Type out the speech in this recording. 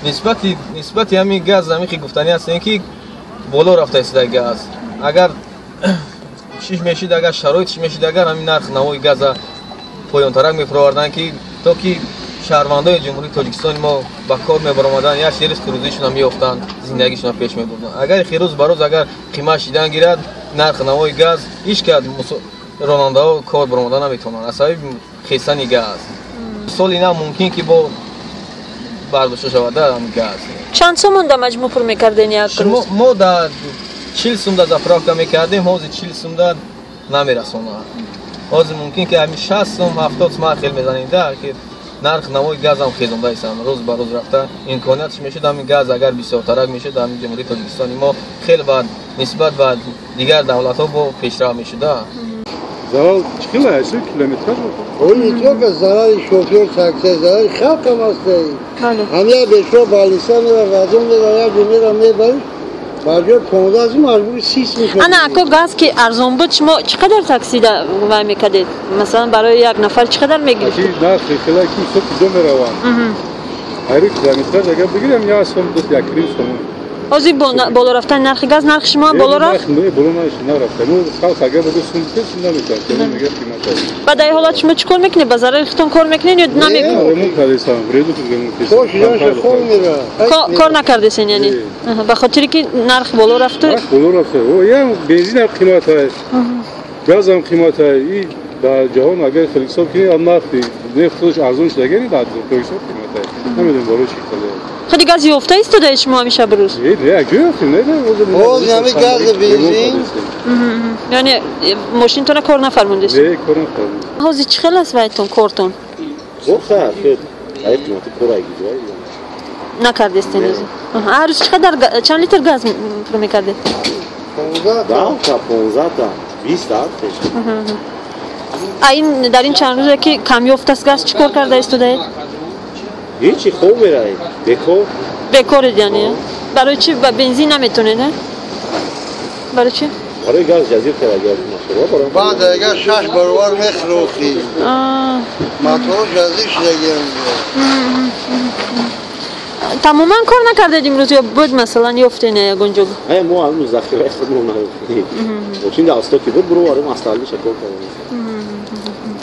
نسبت همین گاز همی گفتنی هستن که بالا رفته است گاز اگر چیش میشید اگر شرایطش میشید اگر همین نرخ نوای گاز پایان ترک میفروردن که تا که شهروندای جمهوری تاجیکستان ما با کار میبرآمدن یا سریس روزیشون هم میافتن زندگیشون پیش میبردن اگر خیروز بروز اگر قیمت شدن گیرد نرخ نوای گاز هیچ که راننده ها کار برآمدن نمیتونن اصلا خیسن گاز سال اینا ممکن که با برداشته شود هم گاز چند سوم مونده مجموع پر میکردین یک روز ما در 40 سوم در زفراف میکردیم حاضر 40 سوم در نمیرسونه حاضر ممکن که همین 60 سوم 70 سوم خیلی میزنیم در که نرخ نوای گاز هم خیزونده است روز به روز رفته امکاناتش میشه همین گاز اگر بسیار ترک میشه در جمهوری تاجیکستان ما خیلی بعد نسبت به دیگر دولت ها با پیشرفت میشه زرال چقدر است کیلومتر اون تو که زرال شوفر تاکسی زرال خلق هم است همه بیشتر بالستان و وادون می‌داره جمهور می‌بره باجر 15 از مجبور 30 میشه انا اكو گاز که ارزون بود شما چقدر تاکسی دا وای میکردید مثلا برای یک نفر چقدر میگرفتید نه خیلی کی صبح دو میروان هر کیلومتر اگر بگیرم یا سوم دو یک سوم ازی بالا رفتن نرخ گاز نرخ شما بالا رفت نه بالا نرفت نو خالص اگر بده سوم کس نمیکنه میگه قیمت بعد این حالت شما چیکار میکنید بازار ختم کار میکنید یا نمیکنید رمون کردیم ریدو تو خوش کار نکردین یعنی به خاطر که نرخ بالا رفته بالا رفته او یا بنزین هم قیمت های گاز هم قیمت های در جهان اگر فلیکساب کنی هم نفتی نفت خودش ارزون شده گری بعد فلیکساب قیمت های نمیدونم بالا چی کنه خیلی گاز یافته است داده شما همیشه بروز نه گرفتیم نه باز همه گاز بنزین یعنی ماشین تو کار نفرمونده است نه کار نفرمونده هازی چه خیلی است وایتون کارتون زخه خیلی قیمت کورایی گیره نکردستین از هر روز چند لیتر گاز پر میکردید 15 تا 15 تا 20 تا این در این چند روزه که کم یافته است گاز چیکار کرده است داده هیچی خوب میره بیکار یعنی برای چی با بنزین نمیتونه نه برای چی برای گاز جدید کرده ماشین بعد اگر 6 برابر میخروخی موتور جدید شده تماما کار نکردید امروز یا بود مثلا یافته نه یگونجا ما هم ذخیره خودمون نداریم. وقتی داستان که بود برو آره مستعلی شکل کنیم.